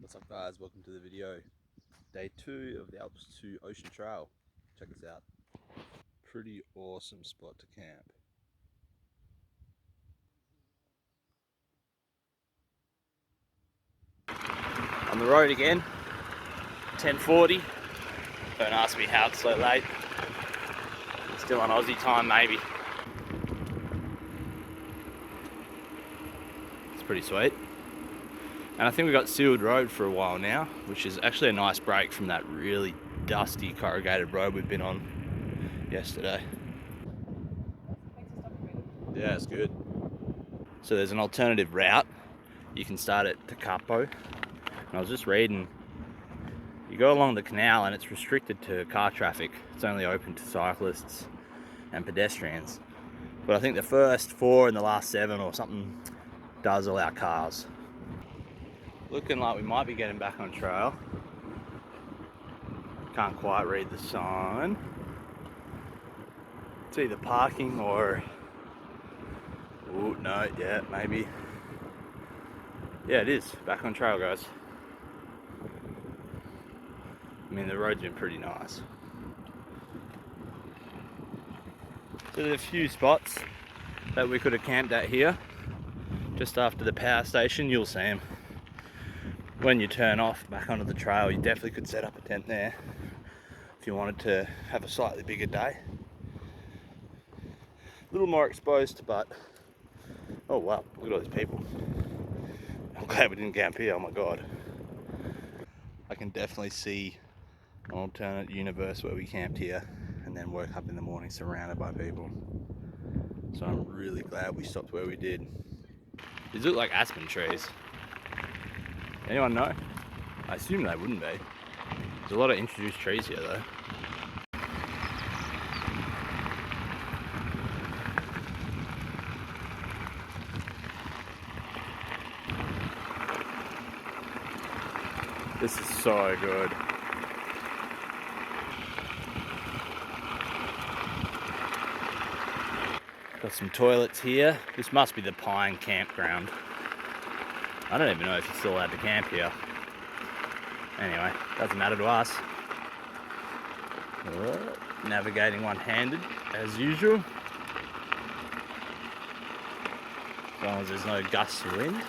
What's up guys, welcome to the video. Day 2 of the Alps to Ocean Trail. Check this out. Pretty awesome spot to camp. On the road again, 10:40. Don't ask me how it's so late. It's still on Aussie time maybe. It's pretty sweet. And I think we got sealed road for a while now, which is actually a nice break from that really dusty corrugated road we've been on yesterday. Yeah, it's good. So there's an alternative route. You can start at Tekapo. And I was just reading, you go along the canal and it's restricted to car traffic. It's only open to cyclists and pedestrians. But I think the first 4 and the last 7 or something does allow cars. Looking like we might be getting back on trail. Can't quite read the sign. It's either parking or... oh no, yeah, maybe. Yeah, it is. Back on trail, guys. I mean, the road's been pretty nice. So there's a few spots that we could have camped at here. Just after the power station, you'll see them. When you turn off back onto the trail, you definitely could set up a tent there if you wanted to have a slightly bigger day. A little more exposed, but oh wow, look at all these people. I'm glad we didn't camp here, oh my god. I can definitely see an alternate universe where we camped here and then woke up in the morning surrounded by people. So I'm really glad we stopped where we did. These look like aspen trees. Anyone know? I assume they wouldn't be. There's a lot of introduced trees here though. This is so good. Got some toilets here. This must be the Pine campground. I don't even know if you're still allowed to camp here. Anyway, doesn't matter to us. Navigating one-handed, as usual. As long as there's no gusts of wind.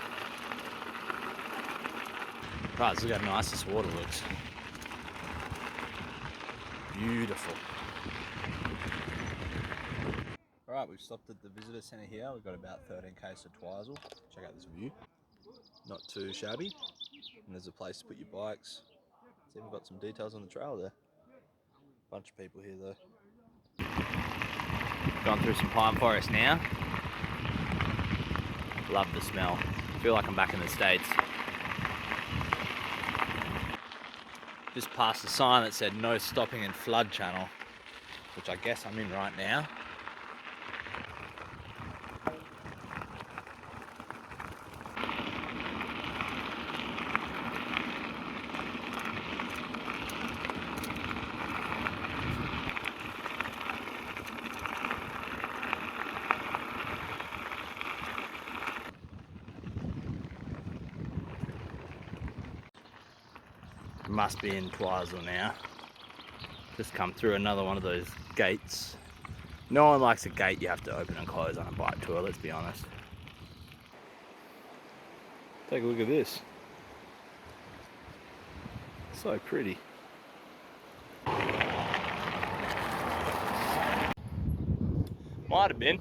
Right, look how nice this water looks. Beautiful. Alright, we've stopped at the visitor centre here. We've got about 13 k's to Twizel. Check out this view. Not too shabby. And there's a place to put your bikes. It's even got some details on the trail there. Bunch of people here though. Gone through some pine forest now. Love the smell. Feel like I'm back in the States. Just past a sign that said no stopping in flood channel, which I guess I'm in right now. Must be in Twizel now. Just come through another one of those gates. No one likes a gate you have to open and close on a bike tour, let's be honest. Take a look at this. So pretty. Might have been.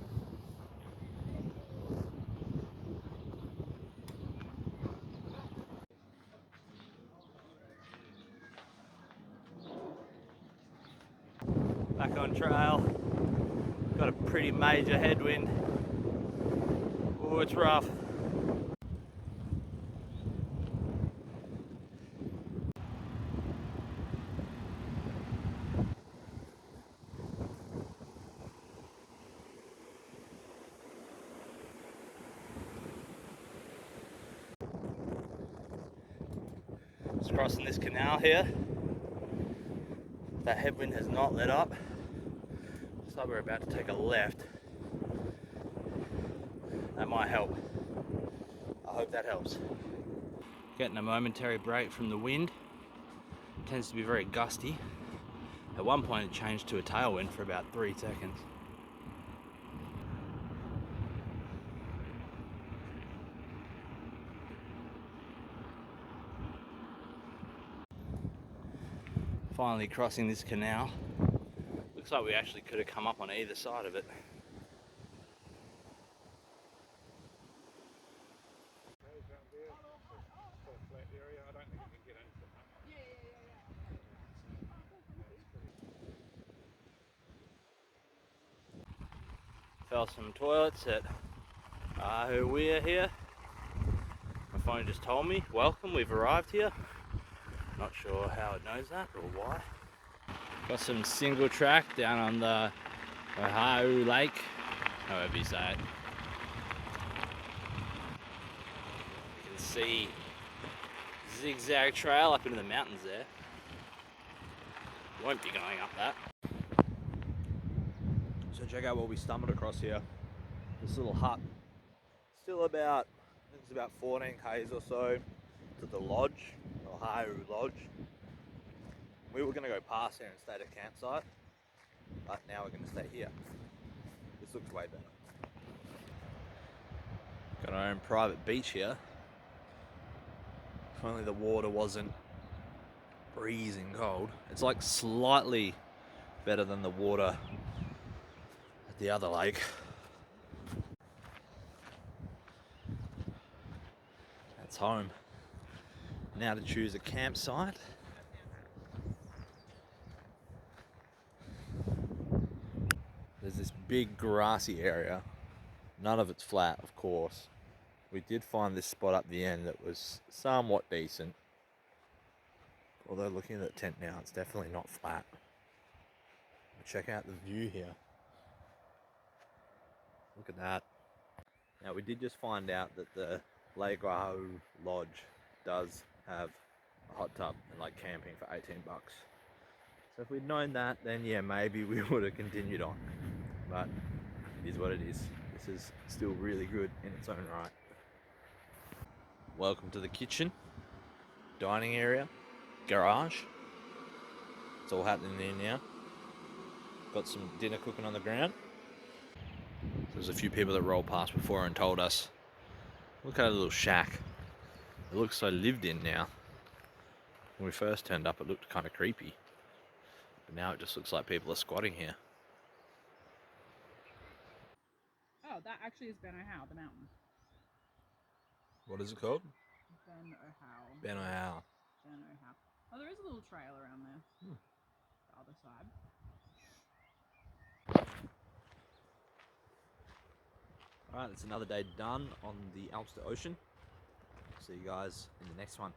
Back on trail. Got a pretty major headwind. Oh, it's rough. Just crossing this canal here. That headwind has not let up. Looks like we're about to take a left. That might help. I hope that helps. Getting a momentary break from the wind. It tends to be very gusty. At one point it changed to a tailwind for about 3 seconds. Finally crossing this canal. Looks like we actually could have come up on either side of it. Fell some toilets at A2O here. My phone just told me, welcome, we've arrived here. Not sure how it knows that or why. Got some single track down on the A2O Lake, however you say it. You can see zigzag trail up into the mountains there. Won't be going up that. So check out what we stumbled across here. This little hut. Still about, I think it's about 14 k's or so to the lodge, or A2O Lodge. We were going to go past here and stay at a campsite, but now we're going to stay here. This looks way better. Got our own private beach here. If only the water wasn't freezing cold. It's like slightly better than the water at the other lake. That's home. Now to choose a campsite. There's this big grassy area. None of it's flat, of course. We did find this spot up the end that was somewhat decent. Although looking at the tent now, it's definitely not flat. Check out the view here. Look at that. Now we did just find out that the Lake A2O Lodge does have a hot tub and like camping for 18 bucks. So if we'd known that, then yeah, maybe we would have continued on. But it is what it is. This is still really good in its own right. Welcome to the kitchen, dining area, garage. It's all happening in now. Got some dinner cooking on the ground. There's a few people that rolled past before and told us, look at a little shack. It looks so lived in now. When we first turned up, it looked kind of creepy. But now it just looks like people are squatting here. Oh, that actually is A2O, the mountain. What is it called? A2O. A2O. A2O. Oh, there is a little trail around there. The other side. Alright, it's another day done on the Alps to Ocean. See you guys in the next one.